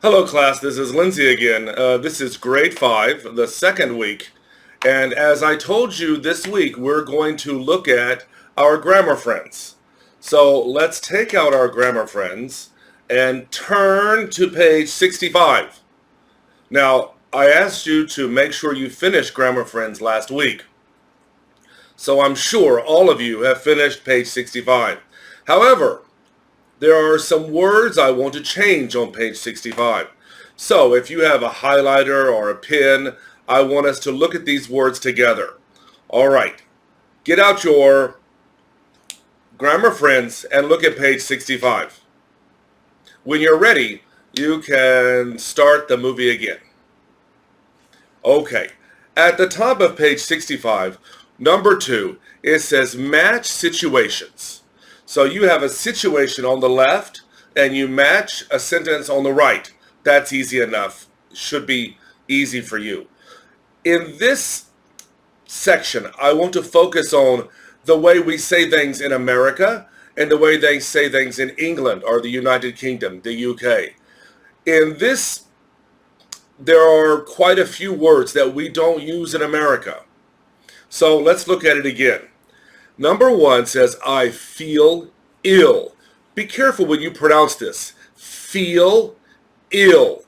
Hello class, this is Lindsay again. This is grade 5, the second week. And as I told you this week, we're going to look at our grammar friends. So let's take out our grammar friends and turn to page 65. Now, I asked you to make sure you finished grammar friends last week. So I'm sure all of you have finished page 65. However, there are some words I want to change on page 65. So if you have a highlighter or a pen, I want us to look at these words together. All right, get out your grammar friends and look at page 65. When you're ready, you can start the movie again. Okay, at the top of page 65, number 2, it says match situations. So you have a situation on the left and you match a sentence on the right. That's easy enough. Should be easy for you. In this section, I want to focus on the way we say things in America and the way they say things in England or the United Kingdom, the UK. In this, there are quite a few words that we don't use in America. So let's look at it again. Number 1 says, I feel ill. Be careful when you pronounce this. Feel ill.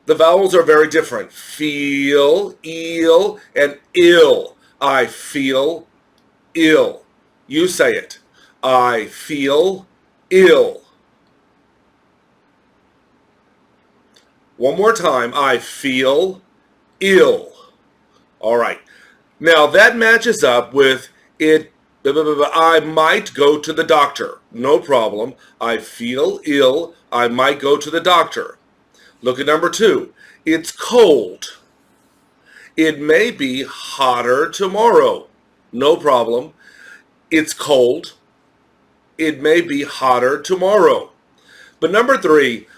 The vowels are very different. Feel, eel, and ill. I feel ill. You say it. I feel ill. One more time. I feel ill. All right. Now that matches up with it. I might go to the doctor. No problem. I feel ill. I might go to the doctor. Look at number 2. It's cold. It may be hotter tomorrow. No problem. It's cold. It may be hotter tomorrow. But number 3,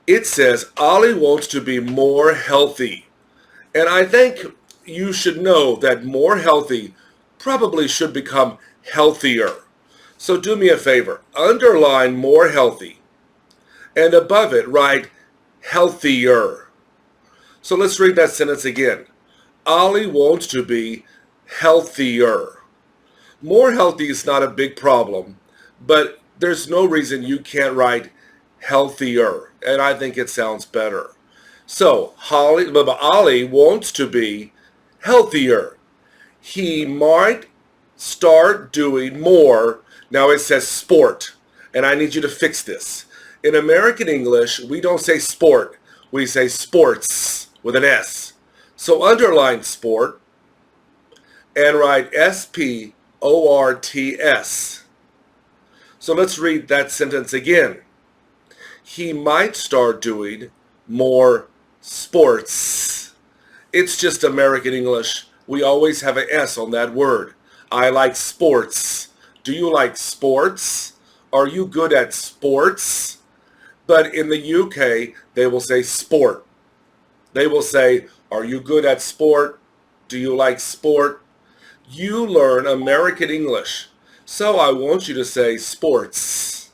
it says Ollie wants to be more healthy. And I think you should know that more healthy probably should become healthier. So do me a favor, underline more healthy, and above it write healthier. So let's read that sentence again. Ollie wants to be healthier. More healthy is not a big problem, but there's no reason you can't write healthier, and I think it sounds better. So Ollie wants to be healthier. He might start doing more. Now it says sport, and I need you to fix this. In American English, we don't say sport. We say sports with an S. So underline sport and write sports. So let's read that sentence again. He might start doing more sports. It's just American English. We always have an S on that word. I like sports. Do you like sports? Are you good at sports? But in the UK, they will say sport. They will say, are you good at sport? Do you like sport? You learn American English. So I want you to say sports.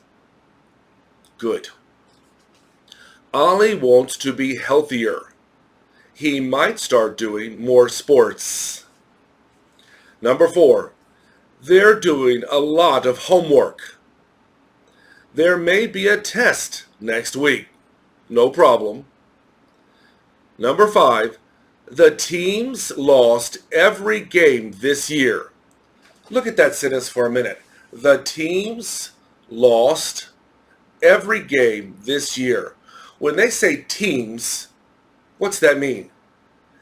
Good. Ollie wants to be healthier. He might start doing more sports. Number 4, they're doing a lot of homework. There may be a test next week. No problem. Number 5, the teams lost every game this year. Look at that sentence for a minute. The teams lost every game this year. When they say teams, what's that mean?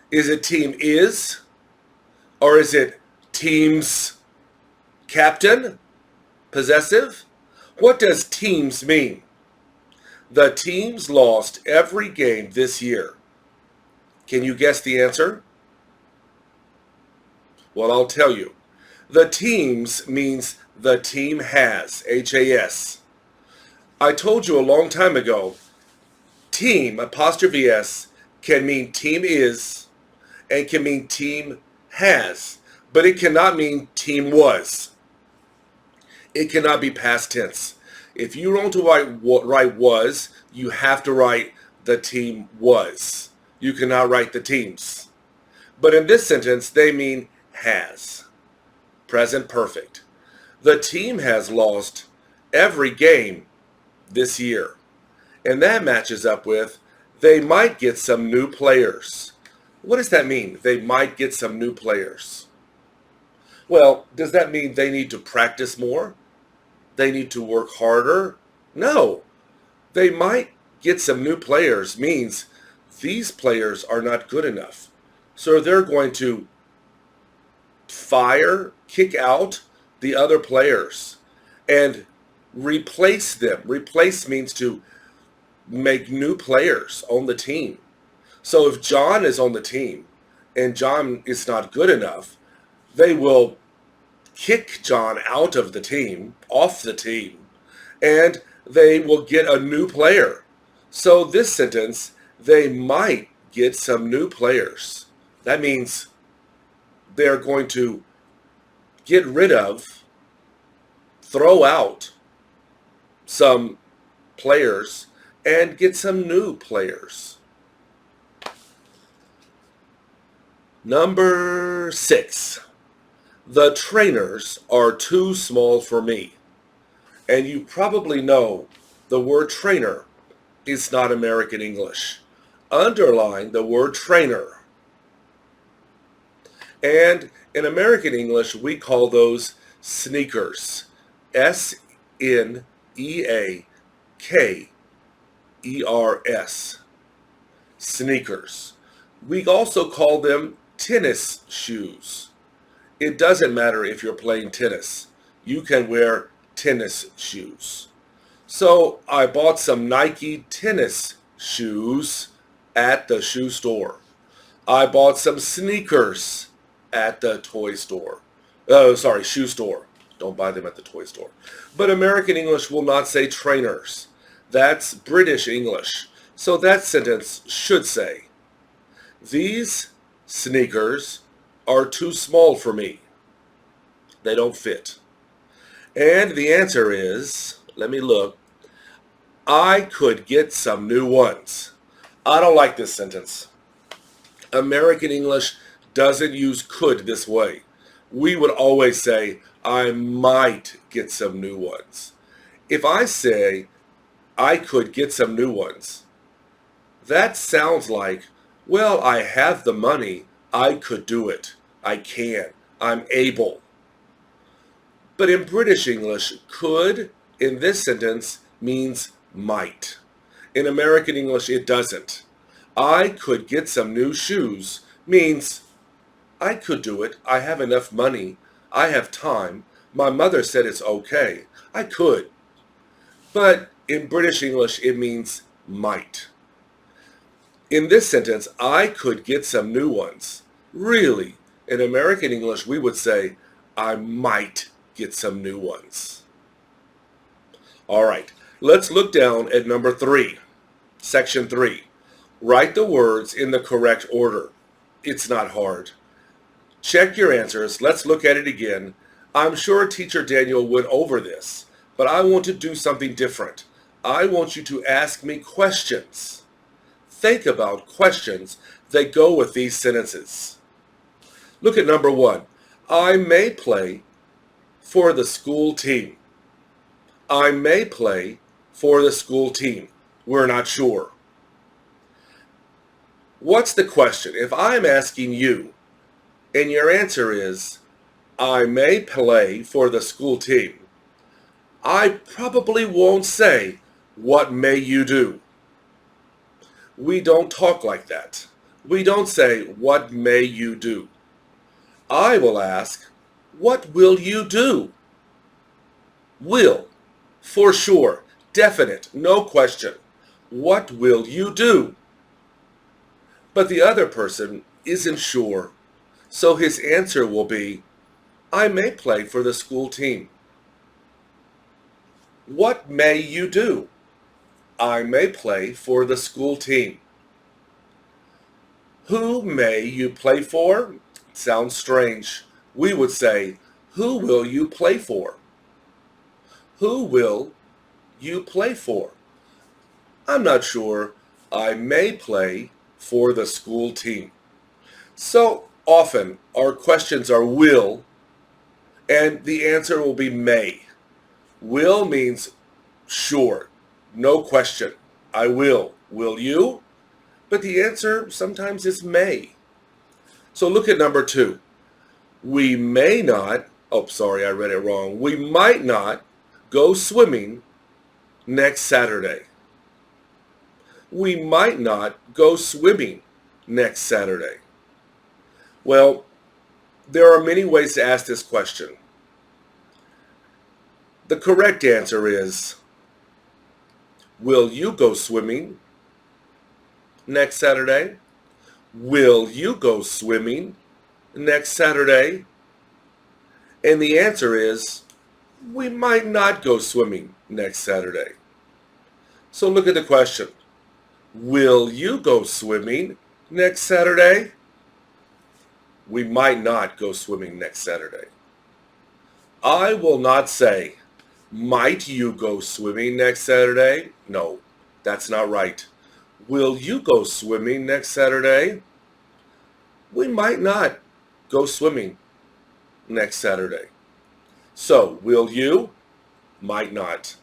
Is it team is? Or is it teams captain? Possessive? What does teams mean? The teams lost every game this year. Can you guess the answer? Well, I'll tell you. The teams means the team has, H-A-S. I told you a long time ago, team, apostrophe S, can mean team is and can mean team has, but it cannot mean team was. It cannot be past tense. If you want to write was, you have to write the team was. You cannot write the teams. But in this sentence, they mean has. Present perfect. The team has lost every game this year. And that matches up with they might get some new players. What does that mean? They might get some new players. Well, does that mean they need to practice more? They need to work harder? No. They might get some new players means these players are not good enough. So they're going to kick out the other players and replace them. Replace means to make new players on the team. So if John is on the team and John is not good enough, they will kick John out of the team, off the team, and they will get a new player. So this sentence, they might get some new players. That means they're going to get rid of, throw out some players and get some new players. Number 6. The trainers are too small for me. And you probably know the word trainer is not American English. Underline the word trainer. And in American English, we call those sneakers. S-N-E-A-K-E-R-S. Sneakers. We also call them tennis shoes. It doesn't matter if you're playing tennis. You can wear tennis shoes. So I bought some Nike tennis shoes at the shoe store. I bought some sneakers at the shoe store. Don't buy them at the toy store. But American English will not say trainers. That's British English. So that sentence should say, these sneakers are too small for me. They don't fit. And the answer is, let me look, I could get some new ones. I don't like this sentence. American English doesn't use could this way. We would always say, I might get some new ones. If I say, I could get some new ones, that sounds like, well, I have the money. I could do it. I can. I'm able. But in British English, could in this sentence means might. In American English, it doesn't. I could get some new shoes means I could do it. I have enough money. I have time. My mother said it's okay. I could. But in British English, it means might. In this sentence, I could get some new ones. Really, in American English, we would say, I might get some new ones. All right, let's look down at number 3, section 3. Write the words in the correct order. It's not hard. Check your answers. Let's look at it again. I'm sure Teacher Daniel went over this, but I want to do something different. I want you to ask me questions. Think about questions that go with these sentences. Look at number 1. I may play for the school team. I may play for the school team. We're not sure. What's the question? If I'm asking you, and your answer is, I may play for the school team, I probably won't say, what may you do? We don't talk like that. We don't say, what may you do? I will ask, what will you do? Will, for sure, definite, no question. What will you do? But the other person isn't sure, so his answer will be, I may play for the school team. What may you do? I may play for the school team. Who may you play for? Sounds strange. We would say, who will you play for? Who will you play for? I'm not sure. I may play for the school team. So often our questions are will, and the answer will be may. Will means sure, no question. I will. Will you? But the answer sometimes is may. So look at number 2. We may not, oh, sorry, I read it wrong. We might not go swimming next Saturday. We might not go swimming next Saturday. Well, there are many ways to ask this question. The correct answer is, will you go swimming next Saturday? Will you go swimming next Saturday? And the answer is, we might not go swimming next Saturday. So look at the question. Will you go swimming next Saturday? We might not go swimming next Saturday. I will not say, might you go swimming next Saturday? No, that's not right. Will you go swimming next Saturday? We might not go swimming next Saturday. So, will you? Might not.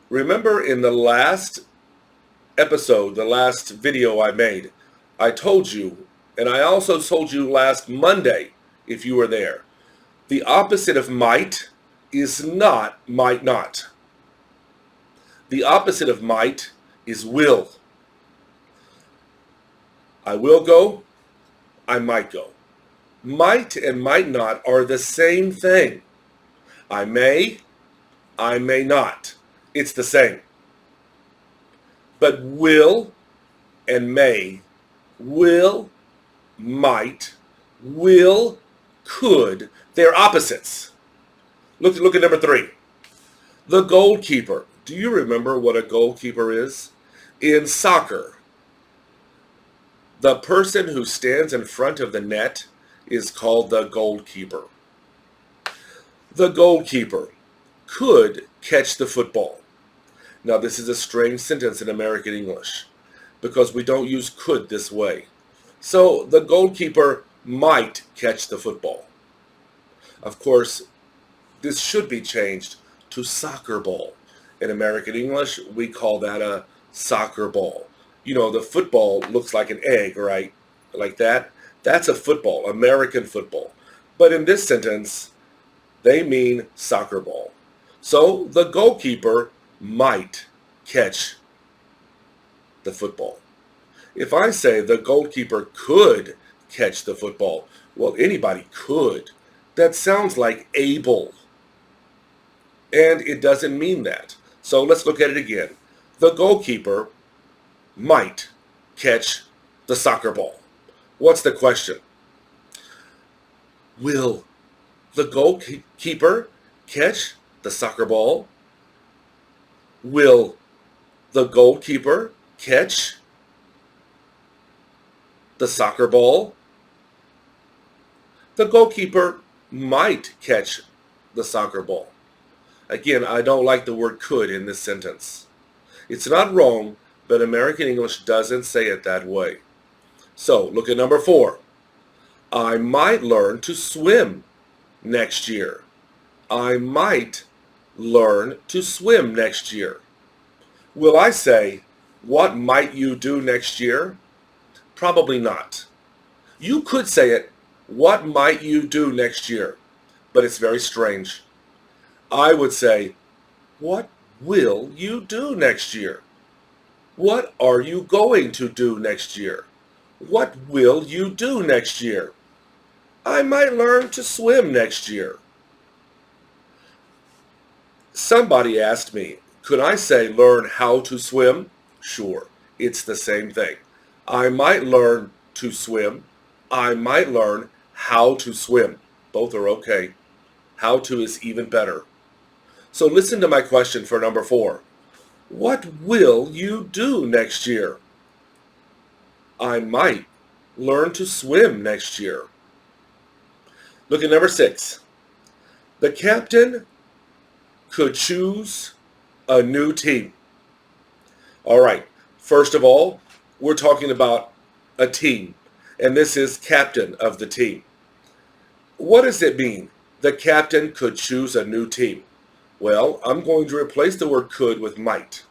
Remember in the last episode, the last video I made, I told you, and I also told you last Monday, if you were there, the opposite of might is not might not. The opposite of might is will. I will go, I might go. Might and might not are the same thing. I may not. It's the same. But will and may, will, might, will, could, they're opposites. Look at number 3. The goalkeeper. Do you remember what a goalkeeper is? In soccer, the person who stands in front of the net is called the goalkeeper. The goalkeeper could catch the football. Now this is a strange sentence in American English because we don't use could this way. So the goalkeeper might catch the football. Of course, this should be changed to soccer ball. In American English, we call that a soccer ball. You know, the football looks like an egg, right? Like that. That's a football, American football. But in this sentence, they mean soccer ball. So the goalkeeper might catch the football. If I say the goalkeeper could catch the football, well, anybody could. That sounds like able. And it doesn't mean that. So let's look at it again. The goalkeeper might catch the soccer ball. What's the question? Will the goalkeeper catch the soccer ball? Will the goalkeeper catch the soccer ball? The goalkeeper might catch the soccer ball. Again, I don't like the word could in this sentence. It's not wrong, but American English doesn't say it that way. So, look at number 4. I might learn to swim next year. I might learn to swim next year. Will I say, what might you do next year? Probably not. You could say it, what might you do next year? But it's very strange. I would say, what will you do next year? What are you going to do next year? What will you do next year? I might learn to swim next year. Somebody asked me, could I say learn how to swim? Sure, it's the same thing. I might learn to swim. I might learn how to swim. Both are okay. How to is even better. So listen to my question for number 4. What will you do next year? I might learn to swim next year. Look at number 6. The captain could choose a new team. All right. First of all, we're talking about a team, and this is captain of the team. What does it mean? The captain could choose a new team. Well, I'm going to replace the word could with might.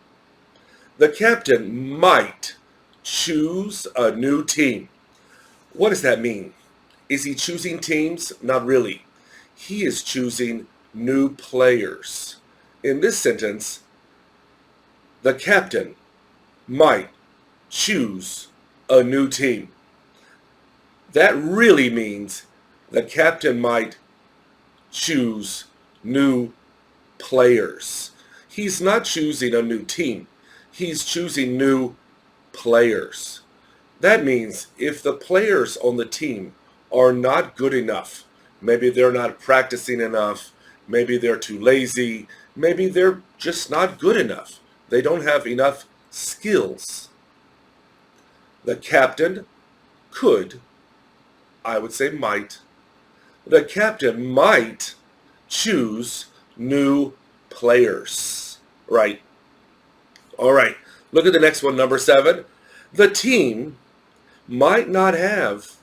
The captain might choose a new team. What does that mean? Is he choosing teams? Not really. He is choosing new players. In this sentence, the captain might choose a new team. That really means the captain might choose new players. He's not choosing a new team. He's choosing new players. That means if the players on the team are not good enough, maybe they're not practicing enough, maybe they're too lazy, maybe they're just not good enough. They don't have enough skills. The captain could, I would say might, the captain might choose new players. Right. All right. Look at the next one, number 7. The team might not have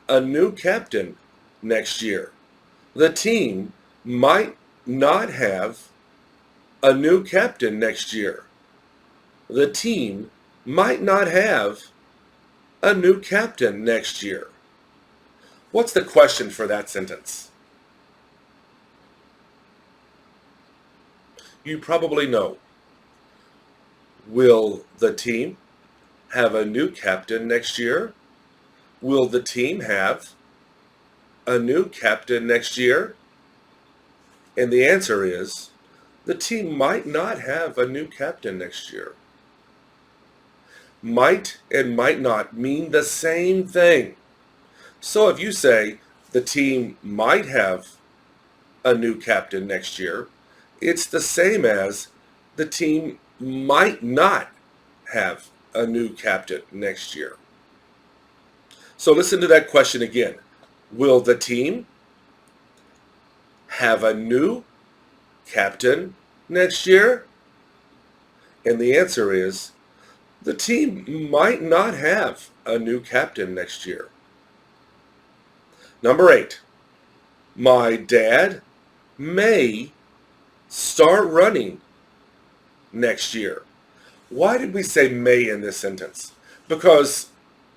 a new captain next year. The team might not have a new captain next year. The team might not have a new captain next year. What's the question for that sentence? You probably know. Will the team have a new captain next year? Will the team have a new captain next year? And the answer is, the team might not have a new captain next year. Might and might not mean the same thing. So if you say the team might have a new captain next year, it's the same as the team might not have a new captain next year. So listen to that question again. Will the team have a new captain next year? And the answer is, the team might not have a new captain next year. Number 8, my dad may start running next year. Why did we say may in this sentence? Because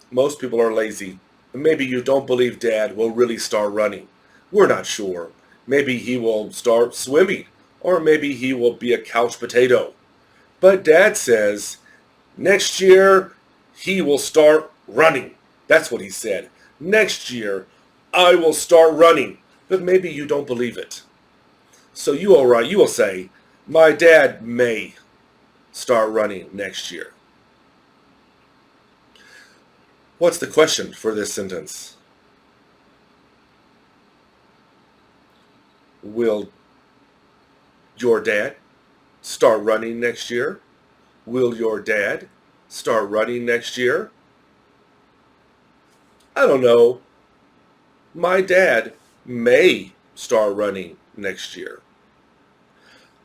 most people are lazy. Maybe you don't believe Dad will really start running. We're not sure. Maybe he will start swimming, or maybe he will be a couch potato. But Dad says next year he will start running. That's what he said. Next year I will start running. But maybe you don't believe it. So you will say, my dad may start running next year. What's the question for this sentence? Will your dad start running next year? Will your dad start running next year? I don't know. My dad may start running next year.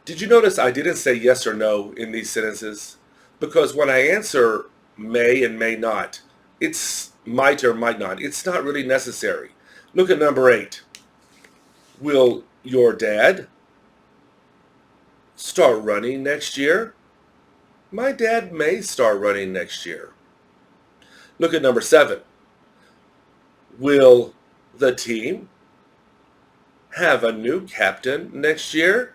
Did you notice I didn't say yes or no in these sentences? Because when I answer may and may not, it's might or might not. It's not really necessary. Look at number 8. Will your dad start running next year? My dad may start running next year. Look at number 7. Will the team have a new captain next year?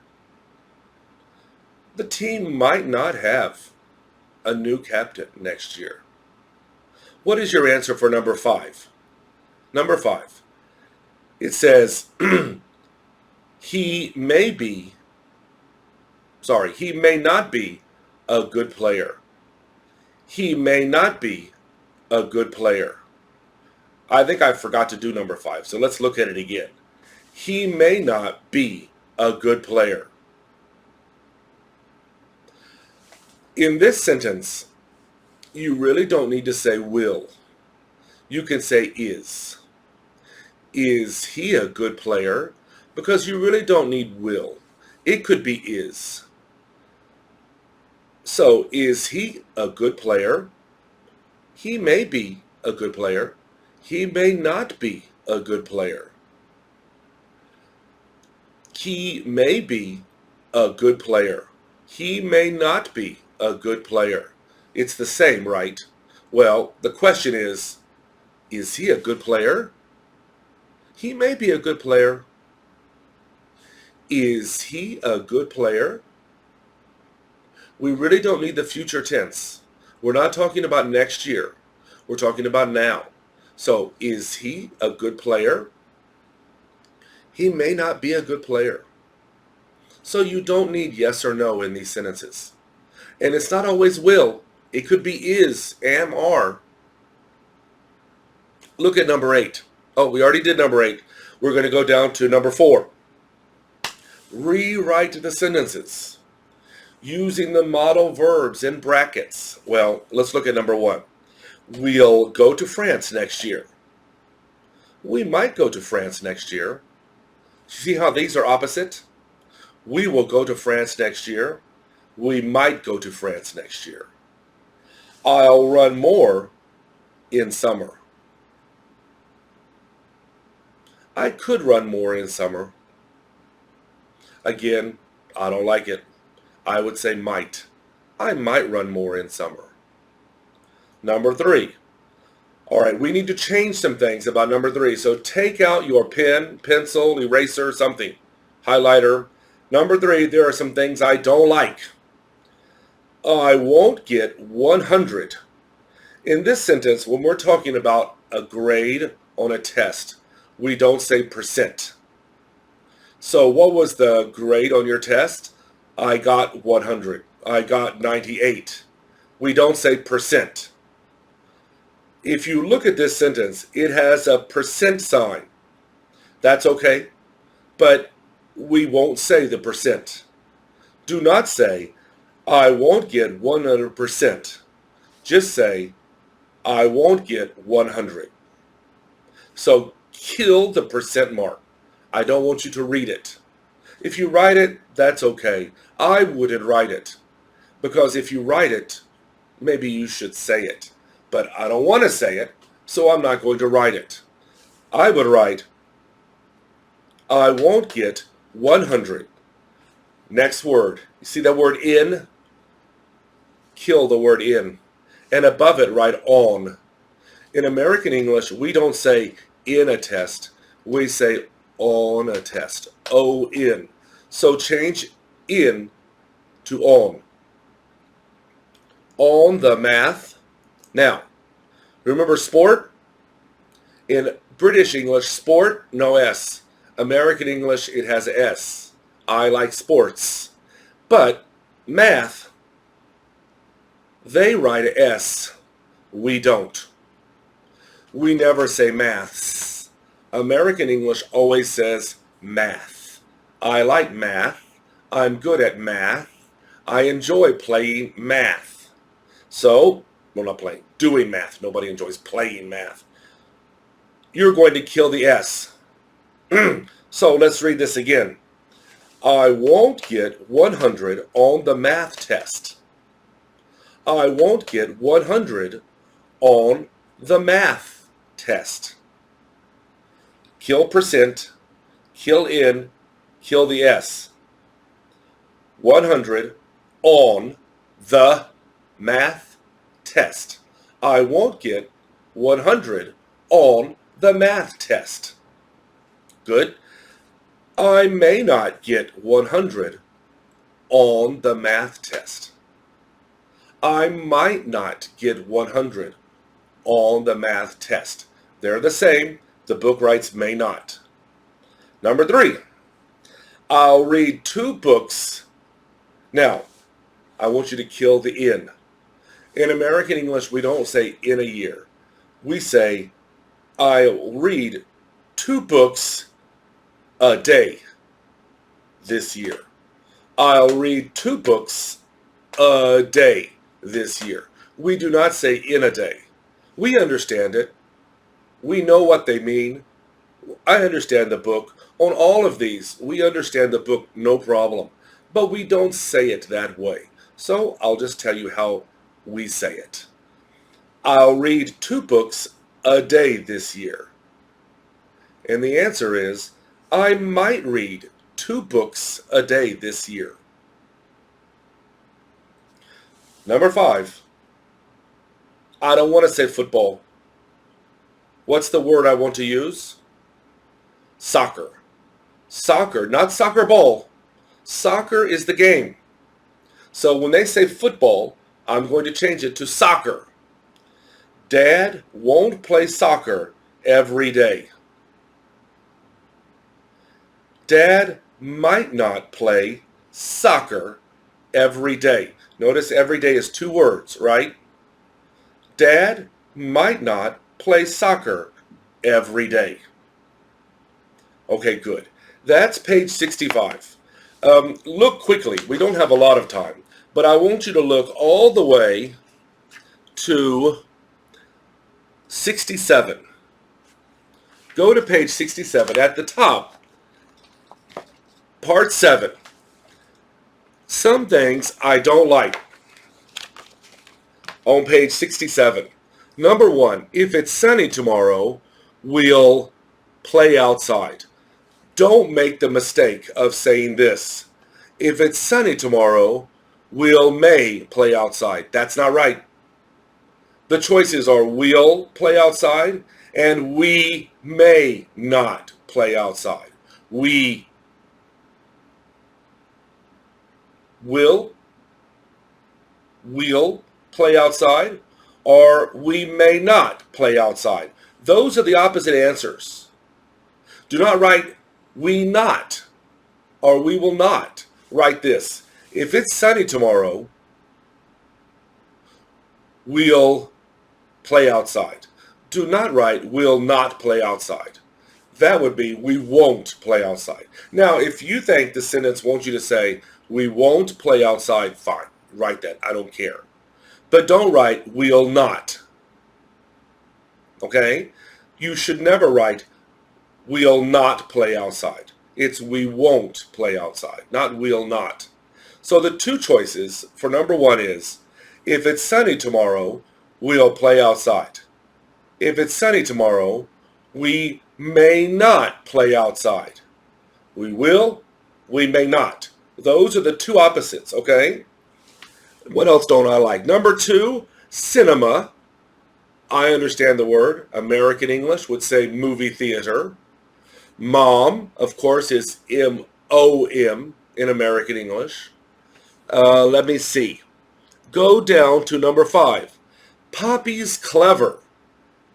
The team might not have a new captain next year. What is your answer for number 5? Number 5. It says, he may not be a good player. He may not be a good player. I think I forgot to do number 5, so let's look at it again. He may not be a good player. In this sentence, you really don't need to say will. You can say is. Is he a good player? Because you really don't need will. It could be is. So, is he a good player? He may be a good player. He may not be a good player. He may be a good player. He may not be a good player. It's the same, right? Well, the question is he a good player? He may be a good player. Is he a good player? We really don't need the future tense. We're not talking about next year. We're talking about now. So, is he a good player? He may not be a good player. So you don't need yes or no in these sentences. And it's not always will. It could be is, am, are. Look at number 8. Oh, we already did number 8. We're going to go down to number 4. Rewrite the sentences using the modal verbs in brackets. Well, let's look at number 1. We'll go to France next year. We might go to France next year. See how these are opposite? We will go to France next year. We might go to France next year. I'll run more in summer. I could run more in summer. Again, I don't like it. I would say might. I might run more in summer. Number 3. All right, we need to change some things about number 3. So take out your pen, pencil, eraser, something, highlighter. Number 3, there are some things I don't like. I won't get 100. In this sentence, when we're talking about a grade on a test, we don't say percent. So what was the grade on your test? I got 100. I got 98. We don't say percent. If you look at this sentence, it has a percent sign. That's okay, but we won't say the percent. Do not say, I won't get 100%. Just say, I won't get 100. So kill the percent mark. I don't want you to read it. If you write it, that's okay. I wouldn't write it. Because if you write it, maybe you should say it. But I don't want to say it, so I'm not going to write it. I would write, I won't get 100. Next word. You see that word in? Kill the word in. And above it, write on. In American English, we don't say in a test. We say on a test. O-N. So change in to on. On the math. Now, remember sport? In British English, sport, no S. American English, it has a S. I like sports. But math, they write a S. We don't. We never say maths. American English always says math. I like math. I'm good at math. I enjoy playing math. So, well, not playing, doing math. Nobody enjoys playing math. You're going to kill the S. So let's read this again. I won't get 100 on the math test. I won't get 100 on the math test. Kill percent, kill in, kill the S. 100 on the math test. I won't get 100 on the math test. Good. I may not get 100 on the math test. I might not get 100 on the math test. They're the same. The book writes may not. Number 3. I'll read 2 books. Now, I want you to kill the in. In American English, we don't say in a year. We say, I'll read 2 books a day this year. I'll read 2 books a day this year. We do not say in a day. We understand it. We know what they mean. I understand the book. On all of these, we understand the book, no problem. But we don't say it that way. So I'll just tell you how we say it. I'll read 2 books a day this year. And the answer is, I might read 2 books a day this year. Number 5, I don't want to say football. What's the word I want to use? Soccer. Soccer, not soccer ball. Soccer is the game. So when they say football, I'm going to change it to soccer. Dad won't play soccer every day. Dad might not play soccer every day. Notice every day is 2 words, right? Dad might not play soccer every day. Okay, good. That's page 65. Look quickly. We don't have a lot of time, but I want you to look all the way to 67. Go to page 67 at the top. Part 7. Some things I don't like. On page 67. Number 1, if it's sunny tomorrow, we'll play outside. Don't make the mistake of saying this. If it's sunny tomorrow, may play outside. That's not right. The choices are we'll play outside and we may not play outside. We we'll play outside, or we may not play outside. Those are the opposite answers. Do not write we not or we will not. Write this. If it's sunny tomorrow, we'll play outside. Do not write will not play outside. That would be we won't play outside. Now, if you think the sentence wants you to say we won't play outside, fine. Write that. I don't care. But don't write we'll not. Okay? You should never write we'll not play outside. It's we won't play outside, not we'll not. So the 2 choices for number 1 is, if it's sunny tomorrow, we'll play outside. If it's sunny tomorrow, we may not play outside. We will, we may not. Those are the 2 opposites, okay? What else don't I like? Number 2, cinema. I understand the word. American English would say movie theater. Mom, of course, is M-O-M in American English. Let me see. Go down to number 5. Poppy's clever.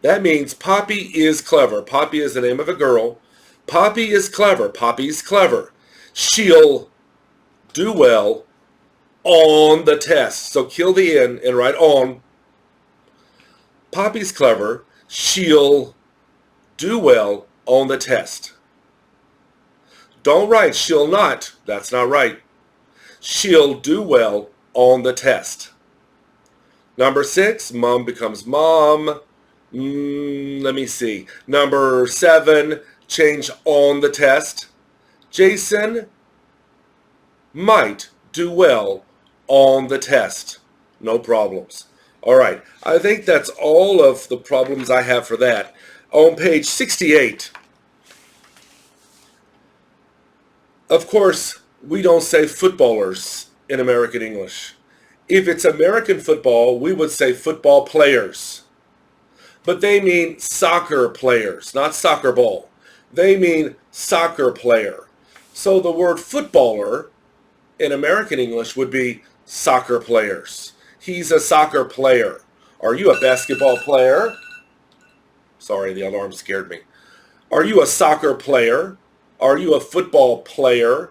That means Poppy is clever. Poppy is the name of a girl. Poppy is clever. Poppy's clever. She'll do well on the test. So kill the N and write on. Poppy's clever. She'll do well on the test. Don't write she'll not. That's not right. She'll do well on the test. Number 6, mom becomes mom. Let me see. Number 7, change on the test. Jason might do well on the test. No problems. All right. I think that's all of the problems I have for that. On page 68, of course, we don't say footballers in American English. If it's American football, we would say football players. But they mean soccer players, not soccer ball. They mean soccer player. So the word footballer in American English would be soccer players. He's a soccer player. Are you a basketball player? Sorry, the alarm scared me. Are you a soccer player? Are you a football player?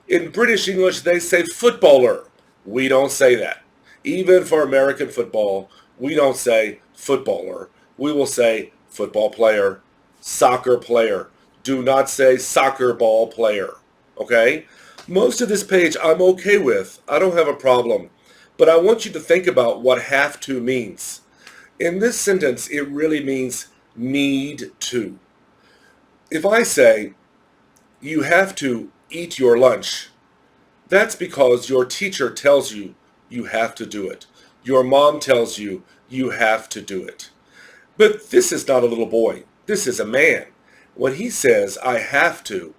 In British English, they say footballer. We don't say that. Even for American football, we don't say footballer. We will say football player, soccer player. Do not say soccer ball player. Okay? Most of this page I'm okay with. I don't have a problem. But I want you to think about what have to means. In this sentence, it really means need to. If I say, you have to eat your lunch, that's because your teacher tells you you have to do it. Your mom tells you You have to do it. But this is not a little boy. This is a man. When he says, I have to,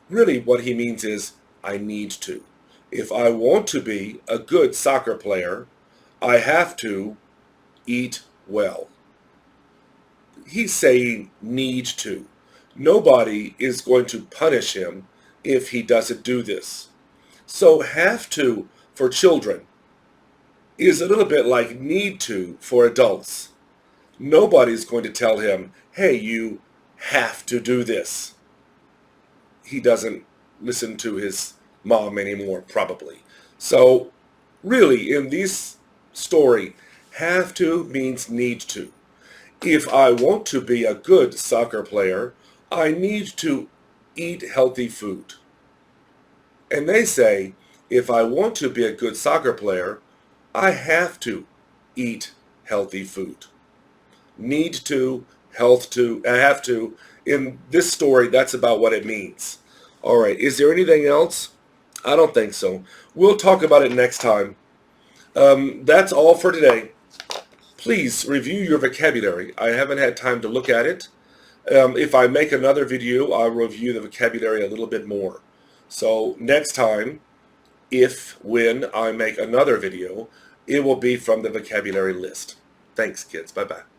really what he means is, I need to. If I want to be a good soccer player, I have to eat well. He's saying need to. Nobody is going to punish him if he doesn't do this. So have to for children is a little bit like need to for adults. Nobody's going to tell him, hey, you have to do this. He doesn't listen to his mom anymore, probably. So really, in this story, have to means need to. If I want to be a good soccer player, I need to eat healthy food. And they say, if I want to be a good soccer player, I have to eat healthy food. Need to, health to, I have to. In this story, that's about what it means. All right, is there anything else? I don't think so. We'll talk about it next time. That's all for today. Please review your vocabulary. I haven't had time to look at it. If I make another video, I'll review the vocabulary a little bit more. So next time, when I make another video, it will be from the vocabulary list. Thanks, kids. Bye-bye.